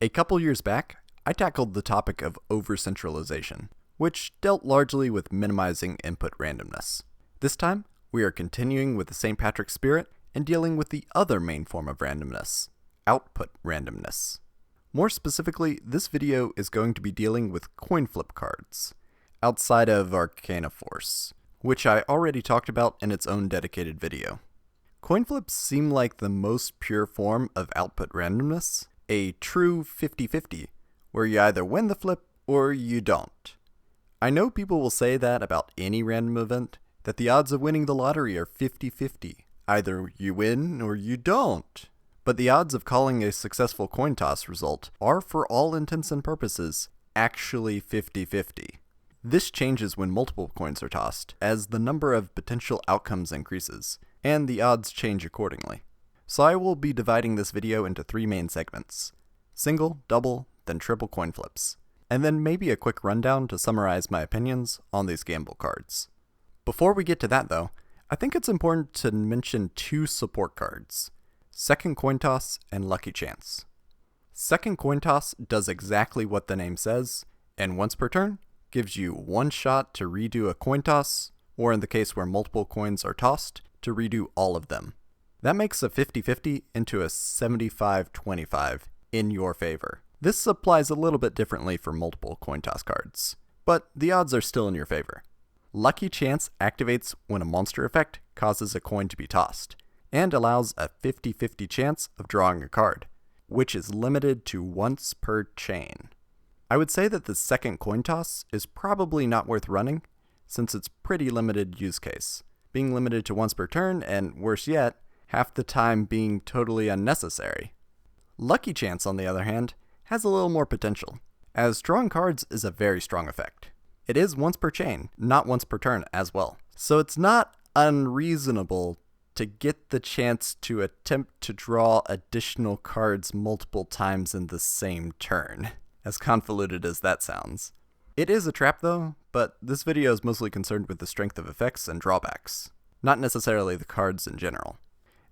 A couple years back, I tackled the topic of over-centralization, which dealt largely with minimizing input randomness. This time, we are continuing with the St. Patrick's spirit and dealing with the other main form of randomness, output randomness. More specifically, this video is going to be dealing with Coinflip cards, outside of Arcana Force, which I already talked about in its own dedicated video. Coinflips seem like the most pure form of output randomness, a true 50-50, where you either win the flip or you don't. I know people will say that about any random event, that the odds of winning the lottery are 50-50. Either you win or you don't. But the odds of calling a successful coin toss result are, for all intents and purposes, actually 50-50. This changes when multiple coins are tossed, as the number of potential outcomes increases, and the odds change accordingly. So I will be dividing this video into three main segments: single, double, then triple coin flips, and then maybe a quick rundown to summarize my opinions on these gamble cards. Before we get to that though, I think it's important to mention two support cards: Second Coin Toss and Lucky Chance. Second Coin Toss does exactly what the name says, and once per turn, gives you one shot to redo a coin toss, or in the case where multiple coins are tossed, to redo all of them. That makes a 50-50 into a 75-25 in your favor. This applies a little bit differently for multiple coin toss cards, but the odds are still in your favor. Lucky Chance activates when a monster effect causes a coin to be tossed, and allows a 50-50 chance of drawing a card, which is limited to once per chain. I would say that the second coin toss is probably not worth running, since it's pretty limited use case, being limited to once per turn, and worse yet, half the time being totally unnecessary. Lucky Chance, on the other hand, has a little more potential, as drawing cards is a very strong effect. It is once per chain, not once per turn as well, so it's not unreasonable to get the chance to attempt to draw additional cards multiple times in the same turn, as convoluted as that sounds. It is a trap though, but this video is mostly concerned with the strength of effects and drawbacks, not necessarily the cards in general.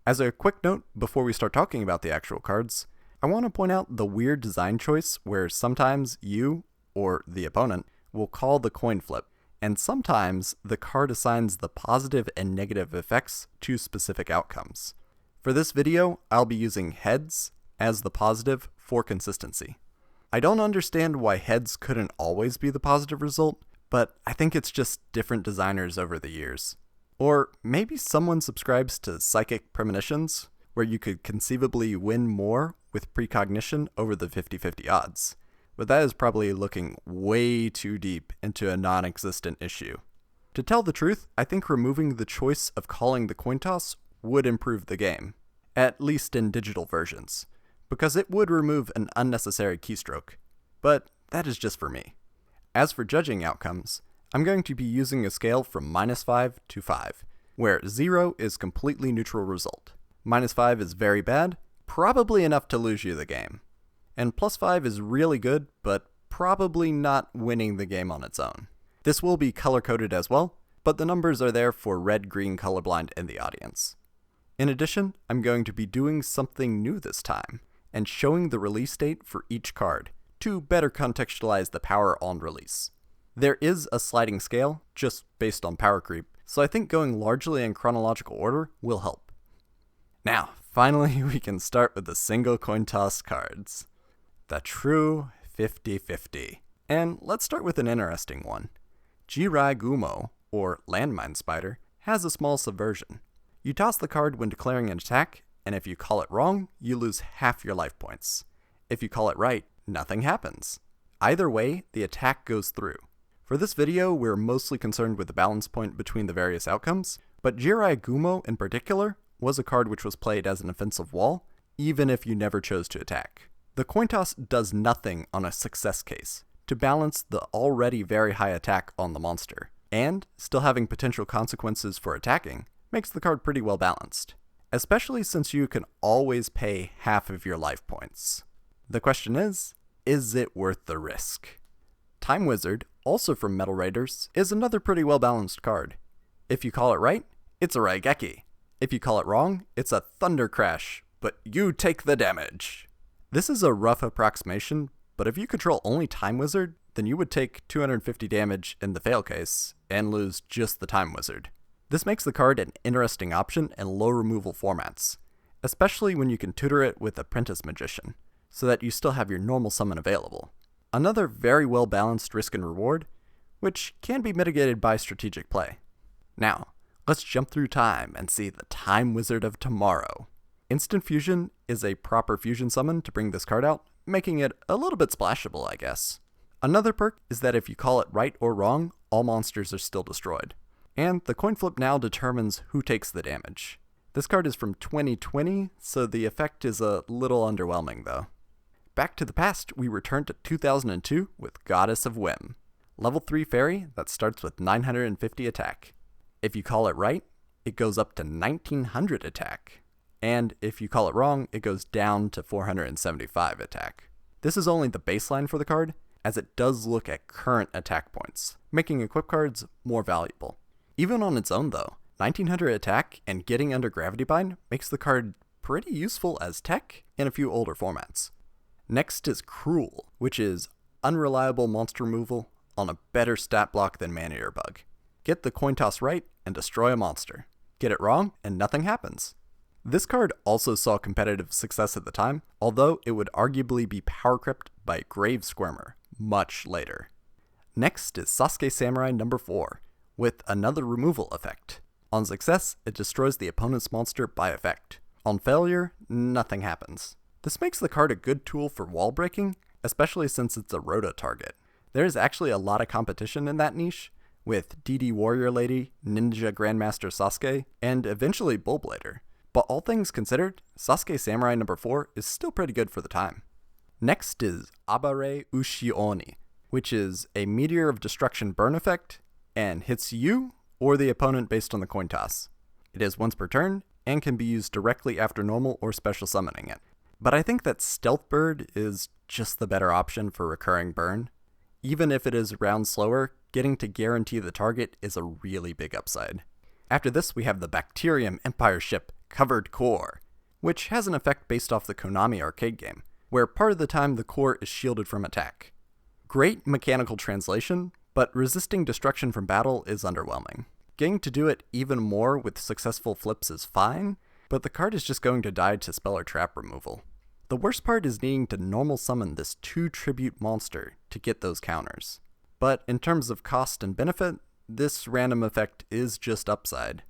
As a quick note, before we start talking about the actual cards, I want to point out the weird design choice where sometimes you, or the opponent, will call the coin flip, and sometimes the card assigns the positive and negative effects to specific outcomes. For this video, I'll be using heads as the positive for consistency. I don't understand why heads couldn't always be the positive result, but I think it's just different designers over the years. Or maybe someone subscribes to psychic premonitions, where you could conceivably win more with precognition over the 50-50 odds. But that is probably looking way too deep into a non-existent issue. To tell the truth, I think removing the choice of calling the coin toss would improve the game, at least in digital versions, because it would remove an unnecessary keystroke. But that is just for me. As for judging outcomes, I'm going to be using a scale from -5 to 5, where 0 is completely neutral result, -5 is very bad, probably enough to lose you the game, and +5 is really good, but probably not winning the game on its own. This will be color-coded as well, but the numbers are there for red-green colorblind in the audience. In addition, I'm going to be doing something new this time, and showing the release date for each card, to better contextualize the power on release. There is a sliding scale, just based on power creep, so I think going largely in chronological order will help. Now, finally we can start with the single coin toss cards. The true 50-50. And let's start with an interesting one. Jirai Gumo, or Landmine Spider, has a small subversion. You toss the card when declaring an attack, and if you call it wrong, you lose half your life points. If you call it right, nothing happens. Either way, the attack goes through. For this video, we're mostly concerned with the balance point between the various outcomes, but Jirai Gumo in particular was a card which was played as an offensive wall, even if you never chose to attack. The coin toss does nothing on a success case to balance the already very high attack on the monster, and still having potential consequences for attacking makes the card pretty well balanced, especially since you can always pay half of your life points. The question is it worth the risk? Time Wizard, also from Metal Raiders, is another pretty well balanced card. If you call it right, it's a Raigeki. If you call it wrong, it's a Thunder Crash, but you take the damage. This is a rough approximation, but if you control only Time Wizard, then you would take 250 damage in the fail case and lose just the Time Wizard. This makes the card an interesting option in low removal formats, especially when you can tutor it with Apprentice Magician, so that you still have your normal summon available. Another very well balanced risk and reward, which can be mitigated by strategic play. Now, let's jump through time and see the Time Wizard of Tomorrow. Instant Fusion is a proper fusion summon to bring this card out, making it a little bit splashable, I guess. Another perk is that if you call it right or wrong, all monsters are still destroyed. And the Coinflip now determines who takes the damage. This card is from 2020, so the effect is a little underwhelming though. Back to the past, we return to 2002 with Goddess of Whim. Level 3 fairy that starts with 950 attack. If you call it right, it goes up to 1900 attack. And if you call it wrong, it goes down to 475 attack. This is only the baseline for the card, as it does look at current attack points, making equip cards more valuable. Even on its own though, 1900 attack and getting under Gravity Bind makes the card pretty useful as tech in a few older formats. Next is Cruel, which is unreliable monster removal on a better stat block than Man-Eater Bug. Get the coin toss right and destroy a monster. Get it wrong and nothing happens. This card also saw competitive success at the time, although it would arguably be power crept by Grave Squirmer much later. Next is Sasuke Samurai number 4, with another removal effect. On success, it destroys the opponent's monster by effect. On failure, nothing happens. This makes the card a good tool for wall breaking, especially since it's a Rota target. There is actually a lot of competition in that niche, with DD Warrior Lady, Ninja Grandmaster Sasuke, and eventually Bullblader. But all things considered, Sasuke Samurai number 4 is still pretty good for the time. Next is Abare Ushioni, which is a Meteor of Destruction burn effect, and hits you or the opponent based on the coin toss. It is once per turn, and can be used directly after normal or special summoning it. But I think that Stealth Bird is just the better option for recurring burn. Even if it is a round slower, getting to guarantee the target is a really big upside. After this, we have the Bacterium Empire Ship Covered Core, which has an effect based off the Konami arcade game, where part of the time the core is shielded from attack. Great mechanical translation, but resisting destruction from battle is underwhelming. Getting to do it even more with successful flips is fine, but the card is just going to die to spell or trap removal. The worst part is needing to normal summon this 2 tribute monster to get those counters. But in terms of cost and benefit, this random effect is just upside.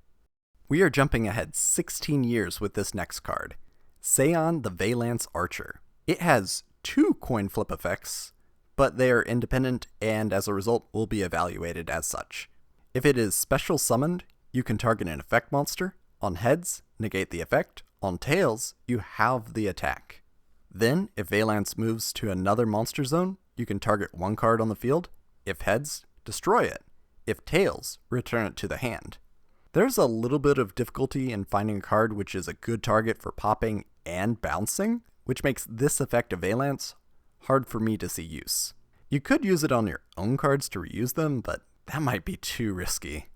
We are jumping ahead 16 years with this next card, Seon the Valance Archer. It has 2 coin flip effects, but they are independent and as a result will be evaluated as such. If it is special summoned, you can target an effect monster. On heads, negate the effect. On tails, you halve the attack. Then, if Valance moves to another monster zone, you can target 1 card on the field. If heads, destroy it. If tails, return it to the hand. There's a little bit of difficulty in finding a card which is a good target for popping and bouncing, which makes this effect of Valance hard for me to see use. You could use it on your own cards to reuse them, but that might be too risky.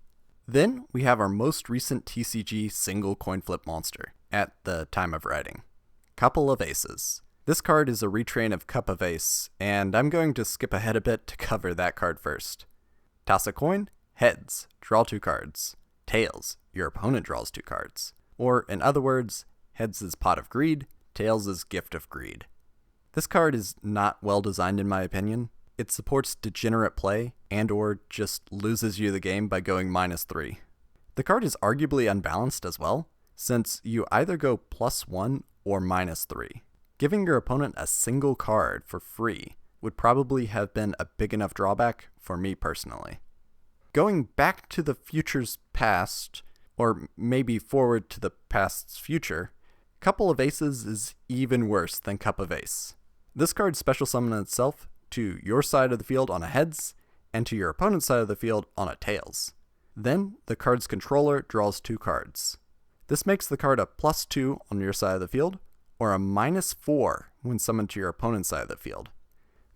Then we have our most recent TCG single coin flip monster at the time of writing, Couple of Aces. This card is a retrain of Cup of Ace, and I'm going to skip ahead a bit to cover that card first. Toss a coin, heads, draw 2 cards. Tails, your opponent draws 2 cards. Or, in other words, heads is Pot of Greed, tails is Gift of Greed. This card is not well designed in my opinion. It supports degenerate play and or just loses you the game by going -3. The card is arguably unbalanced as well, since you either go +1 or -3. Giving your opponent a single card for free would probably have been a big enough drawback for me personally. Going back to the future's past, or maybe forward to the past's future, Couple of Aces is even worse than Cup of Ace. This card special summons itself to your side of the field on a heads, and to your opponent's side of the field on a tails. Then, the card's controller draws 2 cards. This makes the card a +2 on your side of the field, or a -4 when summoned to your opponent's side of the field.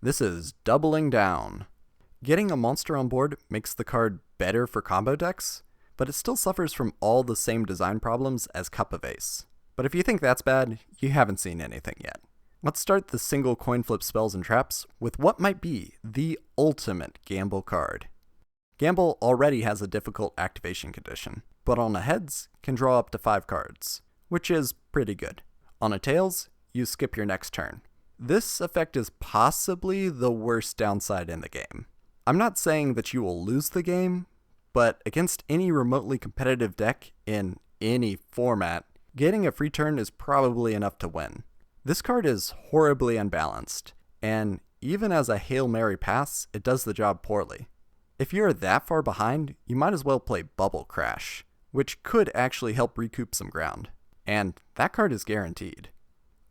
This is doubling down. Getting a monster on board makes the card better for combo decks, but it still suffers from all the same design problems as Cup of Ace. But if you think that's bad, you haven't seen anything yet. Let's start the single coin flip spells and traps with what might be the ultimate gamble card. Gamble already has a difficult activation condition, but on a heads can draw up to 5 cards, which is pretty good. On a tails, you skip your next turn. This effect is possibly the worst downside in the game. I'm not saying that you will lose the game, but against any remotely competitive deck in any format, getting a free turn is probably enough to win. This card is horribly unbalanced, and even as a Hail Mary pass, it does the job poorly. If you're that far behind, you might as well play Bubble Crash, which could actually help recoup some ground, and that card is guaranteed.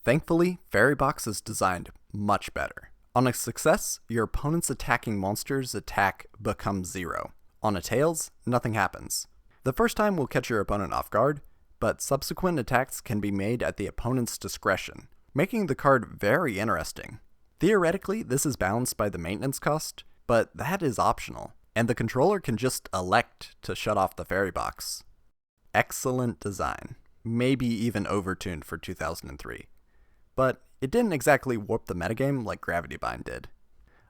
Thankfully, Fairy Box is designed much better. On a success, your opponent's attacking monster's attack becomes 0. On a tails, nothing happens. The first time will catch your opponent off guard, but subsequent attacks can be made at the opponent's discretion, making the card very interesting. Theoretically, this is balanced by the maintenance cost, but that is optional, and the controller can just elect to shut off the Fairy Box. Excellent design, maybe even overtuned for 2003. But it didn't exactly warp the metagame like Gravity Bind did.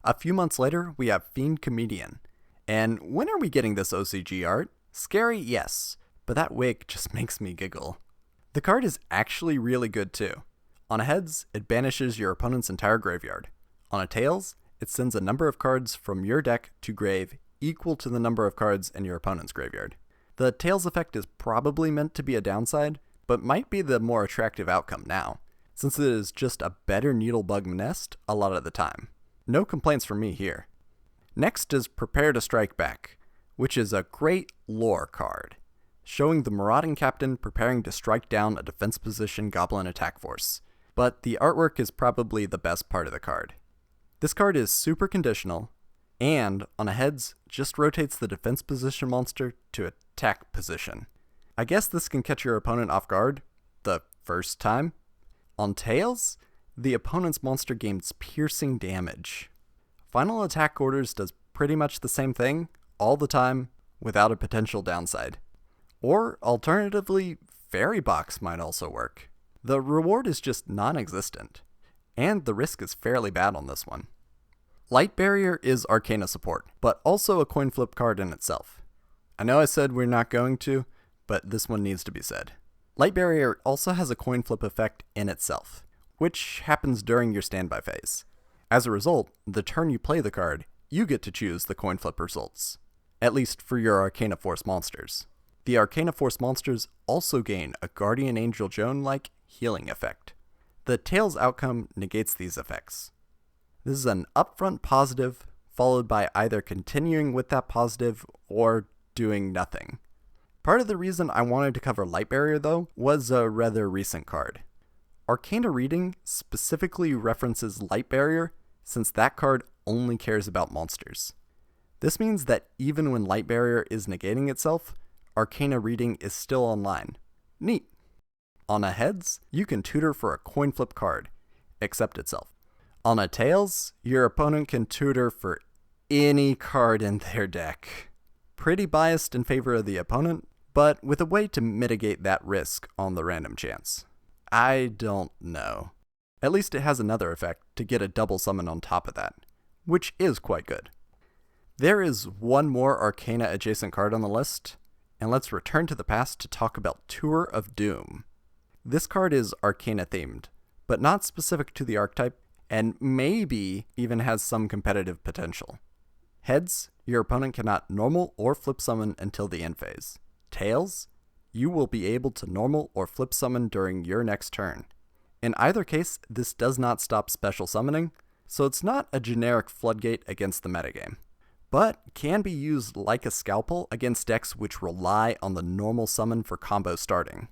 A few months later, we have Fiend Comedian. And when are we getting this OCG art? Scary, yes, but that wig just makes me giggle. The card is actually really good too. On a heads, it banishes your opponent's entire graveyard. On a tails, it sends a number of cards from your deck to grave equal to the number of cards in your opponent's graveyard. The tails effect is probably meant to be a downside, but might be the more attractive outcome now, since it is just a better needlebug nest a lot of the time. No complaints from me here. Next is Prepare to Strike Back, which is a great lore card, showing the marauding captain preparing to strike down a defense position goblin attack force, but the artwork is probably the best part of the card. This card is super conditional, and on a heads, just rotates the defense position monster to attack position. I guess this can catch your opponent off guard the first time. On tails, the opponent's monster gains piercing damage. Final Attack Orders does pretty much the same thing, all the time, without a potential downside. Or, alternatively, Fairy Box might also work. The reward is just non-existent, and the risk is fairly bad on this one. Light Barrier is Arcana support, but also a coin flip card in itself. I know I said we're not going to, but this one needs to be said. Light Barrier also has a coin flip effect in itself, which happens during your standby phase. As a result, the turn you play the card, you get to choose the coin flip results, at least for your Arcana Force monsters. The Arcana Force monsters also gain a Guardian Angel Joan-like healing effect. The Tails outcome negates these effects. This is an upfront positive, followed by either continuing with that positive or doing nothing. Part of the reason I wanted to cover Light Barrier, though, was a rather recent card. Arcana Reading specifically references Light Barrier since that card only cares about monsters. This means that even when Light Barrier is negating itself, Arcana Reading is still online. Neat. On a heads, you can tutor for a coin flip card, except itself. On a tails, your opponent can tutor for any card in their deck. Pretty biased in favor of the opponent, but with a way to mitigate that risk on the random chance. I don't know. At least it has another effect to get a double summon on top of that, which is quite good. There is one more Arcana adjacent card on the list, and let's return to the past to talk about Tour of Doom. This card is Arcana themed, but not specific to the archetype, and maybe even has some competitive potential. Heads, your opponent cannot normal or flip summon until the end phase. Tails, you will be able to normal or flip summon during your next turn. In either case, this does not stop special summoning, so it's not a generic floodgate against the metagame, but can be used like a scalpel against decks which rely on the normal summon for combo starting.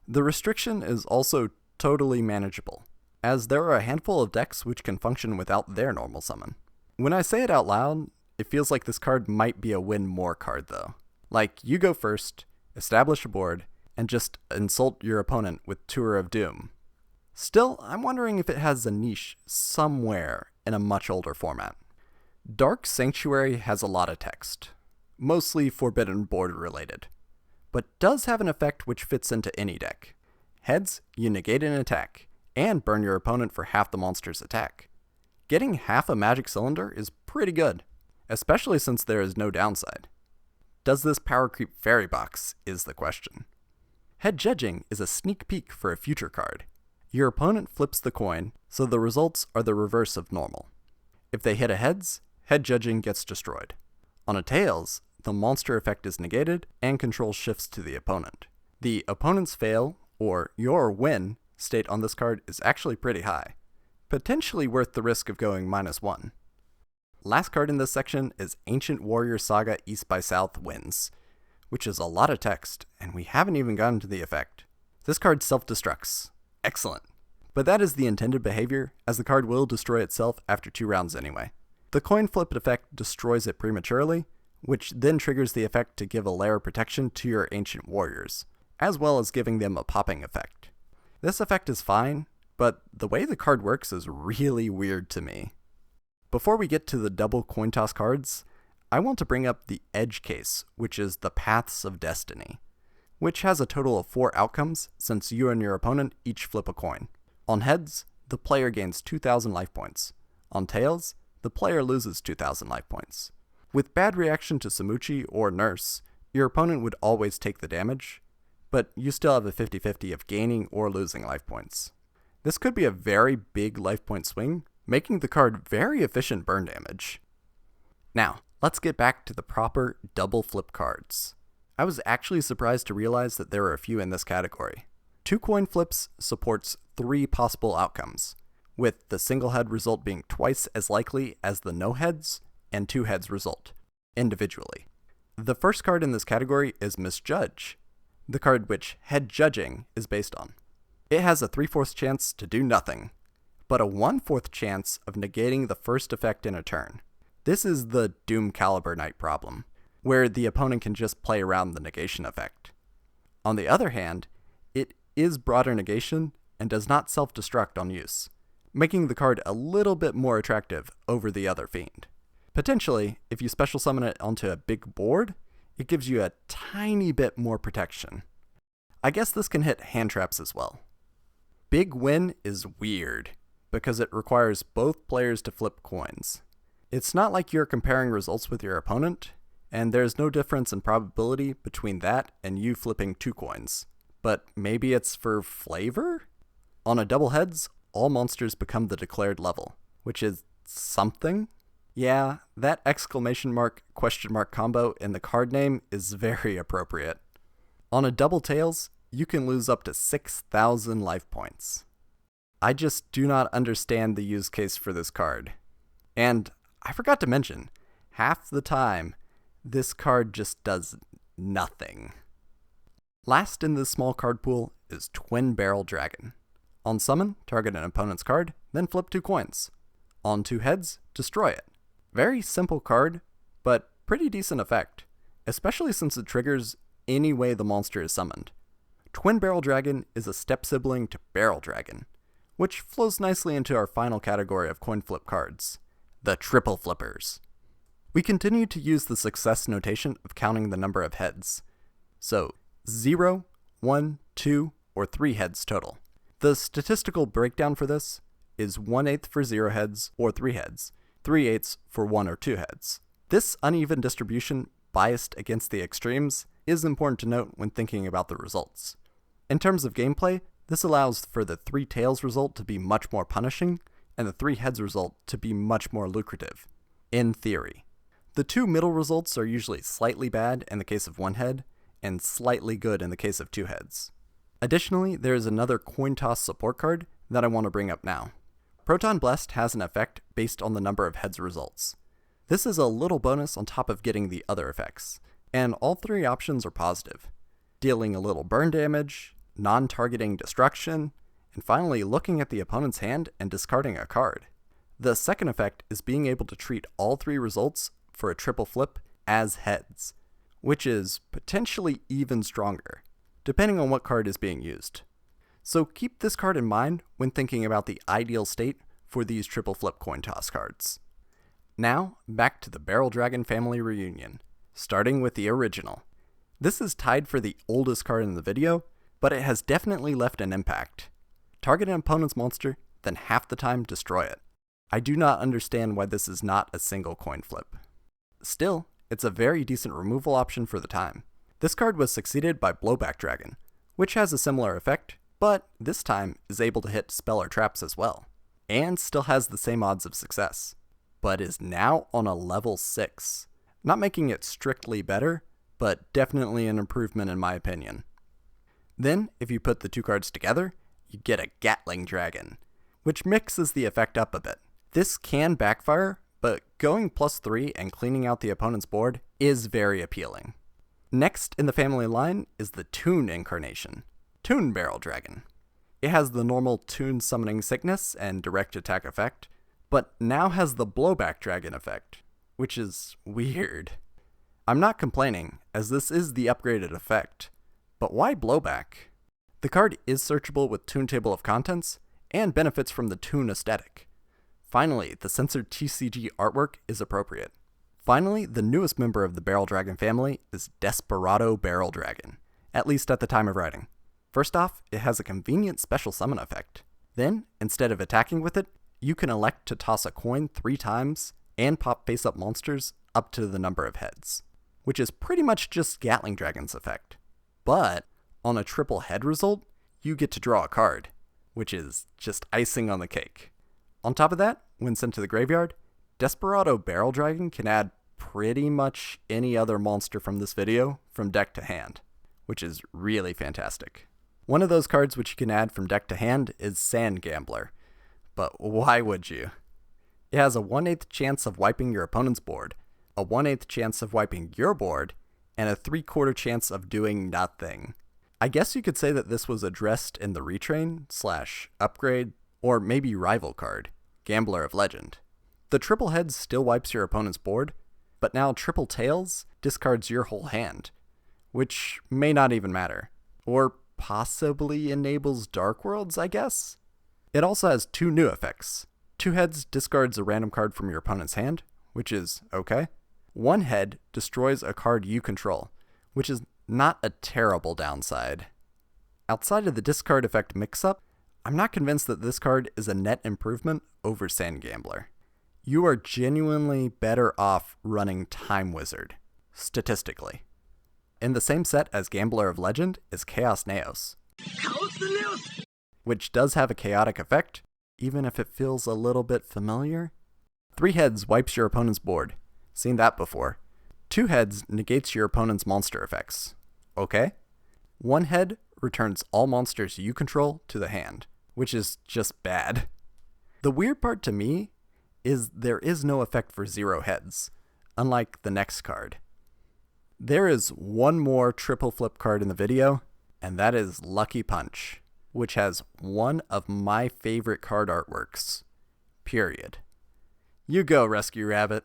The restriction is also totally manageable, as there are a handful of decks which can function without their normal summon. When I say it out loud, it feels like this card might be a win more card though. Like, you go first, establish a board, and just insult your opponent with Tour of Doom. Still, I'm wondering if it has a niche somewhere in a much older format. Dark Sanctuary has a lot of text, mostly Forbidden Board related, but does have an effect which fits into any deck. Heads, you negate an attack, and burn your opponent for half the monster's attack. Getting half a magic cylinder is pretty good, especially since there is no downside. Does this power creep fairy box is the question. Head judging is a sneak peek for a future card. Your opponent flips the coin, so the results are the reverse of normal. If they hit a heads, head judging gets destroyed. On a tails, the monster effect is negated and control shifts to the opponent. The opponent's fail, or your win, state on this card is actually pretty high, potentially worth the risk of going -1. Last card in this section is Ancient Warrior Saga East by South Wins, which is a lot of text, and we haven't even gotten to the effect. This card self-destructs. Excellent. But that is the intended behavior, as the card will destroy itself after 2 rounds anyway. The Coinflip effect destroys it prematurely, which then triggers the effect to give a layer of protection to your Ancient Warriors, as well as giving them a popping effect. This effect is fine, but the way the card works is really weird to me. Before we get to the double coin toss cards, I want to bring up the edge case, which is the Paths of Destiny, which has a total of 4 outcomes since you and your opponent each flip a coin. On heads, the player gains 2,000 life points. On tails, the player loses 2,000 life points. With bad reaction to Samuchi or Nurse, your opponent would always take the damage, but you still have a 50-50 of gaining or losing life points. This could be a very big life point swing, making the card very efficient burn damage. Now, let's get back to the proper double flip cards. I was actually surprised to realize that there are a few in this category. 2 coin flips supports 3 possible outcomes, with the single head result being twice as likely as the no heads and 2 heads result, individually. The first card in this category is Misjudge, the card which head judging is based on. It has a 3/4 chance to do nothing, but a 1/4 chance of negating the first effect in a turn. This is the Doom Caliber Knight problem, where the opponent can just play around the negation effect. On the other hand, it is broader negation and does not self-destruct on use, making the card a little bit more attractive over the other fiend. Potentially, if you special summon it onto a big board, it gives you a tiny bit more protection. I guess this can hit hand traps as well. Big Win is weird, because it requires both players to flip coins. It's not like you're comparing results with your opponent, and there's no difference in probability between that and you flipping 2 coins. But maybe it's for flavor? On a double heads, all monsters become the declared level, which is something. Yeah, that exclamation mark, question mark combo in the card name is very appropriate. On a double tails, you can lose up to 6,000 life points. I just do not understand the use case for this card. And I forgot to mention, half the time, this card just does nothing. Last in this small card pool is Twin Barrel Dragon. On summon, target an opponent's card, then flip 2 coins. On 2 heads, destroy it. Very simple card, but pretty decent effect, especially since it triggers any way the monster is summoned. Twin Barrel Dragon is a step sibling to Barrel Dragon, which flows nicely into our final category of coin flip cards, the Triple Flippers. We continue to use the success notation of counting the number of heads. So 0, 1, 2, or 3 heads total. The statistical breakdown for this is 1/8 for 0 heads or 3 heads, 3/8 for 1 or 2 heads. This uneven distribution, biased against the extremes, is important to note when thinking about the results. In terms of gameplay, this allows for the 3 tails result to be much more punishing, and the 3 heads result to be much more lucrative, in theory. The 2 middle results are usually slightly bad in the case of 1 head, and slightly good in the case of 2 heads. Additionally, there is another coin toss support card that I want to bring up now. Proton Blast has an effect based on the number of heads results. This is a little bonus on top of getting the other effects, and all 3 options are positive, dealing a little burn damage, non-targeting destruction, and finally looking at the opponent's hand and discarding a card. The second effect is being able to treat all 3 results for a triple flip as heads, which is potentially even stronger, depending on what card is being used. So keep this card in mind when thinking about the ideal state for these triple flip coin toss cards. Now, back to the Barrel Dragon family reunion, starting with the original. This is tied for the oldest card in the video, but it has definitely left an impact. target an opponent's monster, then half the time destroy it. I do not understand why this is not a single coin flip. Still, it's a very decent removal option for the time. This card was succeeded by Blowback Dragon, which has a similar effect, but this time is able to hit spell or traps as well, and still has the same odds of success, but is now on a level 6. Not making it strictly better, but definitely an improvement in my opinion. Then, if you put the two cards together, you get a Gatling Dragon, which mixes the effect up a bit. This can backfire, but going +3 and cleaning out the opponent's board is very appealing. Next in the family line is the Toon incarnation, Toon Barrel Dragon. It has the normal Toon Summoning Sickness and direct attack effect, but now has the Blowback Dragon effect, which is weird. I'm not complaining, as this is the upgraded effect, but why Blowback? The card is searchable with Toon Table of Contents, and benefits from the Toon aesthetic. Finally, the censored TCG artwork is appropriate. Finally, the newest member of the Barrel Dragon family is Desperado Barrel Dragon, at least at the time of writing. First off, it has a convenient special summon effect. Then, instead of attacking with it, you can elect to toss a coin 3 times and pop face-up monsters up to the number of heads, which is pretty much just Gatling Dragon's effect. But, on a triple head result, you get to draw a card, which is just icing on the cake. On top of that, when sent to the graveyard, Desperado Barrel Dragon can add pretty much any other monster from this video from deck to hand, which is really fantastic. One of those cards which you can add from deck to hand is Sand Gambler, but why would you? It has a 1/8 chance of wiping your opponent's board, a 1/8 chance of wiping your board, and a 3/4 chance of doing nothing. I guess you could say that this was addressed in the retrain/upgrade or maybe rival card, Gambler of Legend. The triple heads still wipes your opponent's board, but now triple tails discards your whole hand, which may not even matter, or possibly enables Dark Worlds, I guess? It also has 2 new effects. 2 heads discards a random card from your opponent's hand, which is okay. 1 head destroys a card you control, which is not a terrible downside. Outside of the discard effect mix-up, I'm not convinced that this card is a net improvement over Sand Gambler. You are genuinely better off running Time Wizard, statistically. In the same set as Gambler of Legend is Chaos Neos, which does have a chaotic effect, even if it feels a little bit familiar. 3 heads wipes your opponent's board, seen that before. 2 heads negates your opponent's monster effects, okay? 1 head returns all monsters you control to the hand, which is just bad. The weird part to me is there is no effect for 0 heads, unlike the next card. There is one more triple flip card in the video, and that is Lucky Punch, which has one of my favorite card artworks, period. You go, Rescue Rabbit.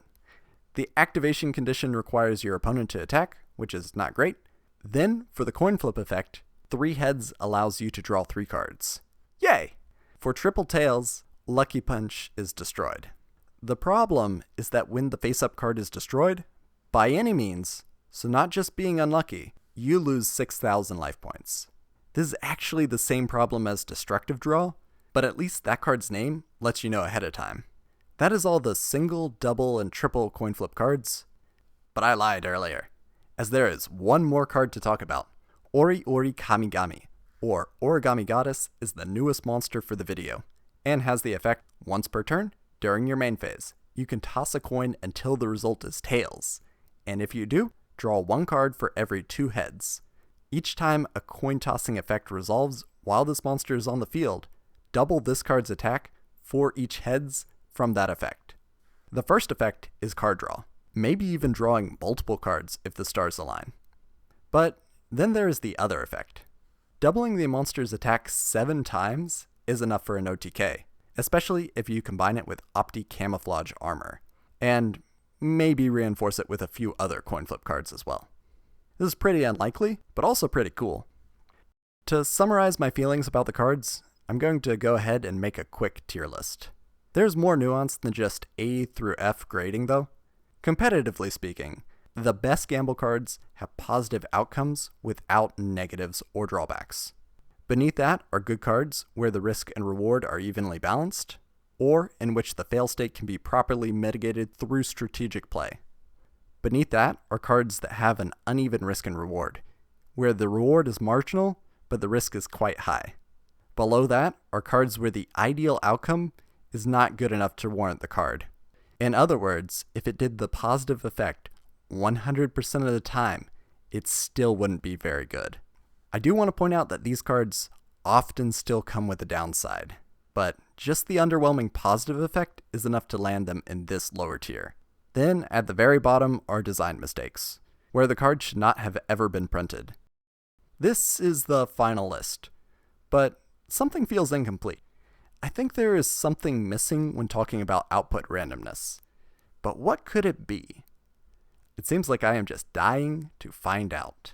The activation condition requires your opponent to attack, which is not great. Then, for the coin flip effect, 3 heads allows you to draw 3 cards. Yay! For triple tails, Lucky Punch is destroyed. The problem is that when the face-up card is destroyed, by any means, so not just being unlucky, you lose 6,000 life points. This is actually the same problem as Destructive Draw, but at least that card's name lets you know ahead of time. That is all the single, double, and triple coin flip cards. But I lied earlier, as there is one more card to talk about. Ori Ori Kamigami, or Origami Goddess, is the newest monster for the video, and has the effect, once per turn, during your main phase, you can toss a coin until the result is tails, and if you do, draw 1 card for every 2 heads. Each time a coin tossing effect resolves while this monster is on the field, double this card's attack for each heads from that effect. The first effect is card draw, maybe even drawing multiple cards if the stars align. But then there is the other effect. Doubling the monster's attack 7 times is enough for an OTK, especially if you combine it with Opti Camouflage Armor, and maybe reinforce it with a few other coin flip cards as well. This is pretty unlikely, but also pretty cool. To summarize my feelings about the cards, I'm going to go ahead and make a quick tier list. There's more nuance than just A through F grading though. Competitively speaking, the best gamble cards have positive outcomes without negatives or drawbacks. Beneath that are good cards where the risk and reward are evenly balanced, or in which the fail state can be properly mitigated through strategic play. Beneath that are cards that have an uneven risk and reward, where the reward is marginal, but the risk is quite high. Below that are cards where the ideal outcome is not good enough to warrant the card. In other words, if it did the positive effect 100% of the time, it still wouldn't be very good. I do want to point out that these cards often still come with a downside, but just the underwhelming positive effect is enough to land them in this lower tier. Then, at the very bottom are design mistakes, where the card should not have ever been printed. This is the final list, but something feels incomplete. I think there is something missing when talking about output randomness. But what could it be? It seems like I am just dying to find out.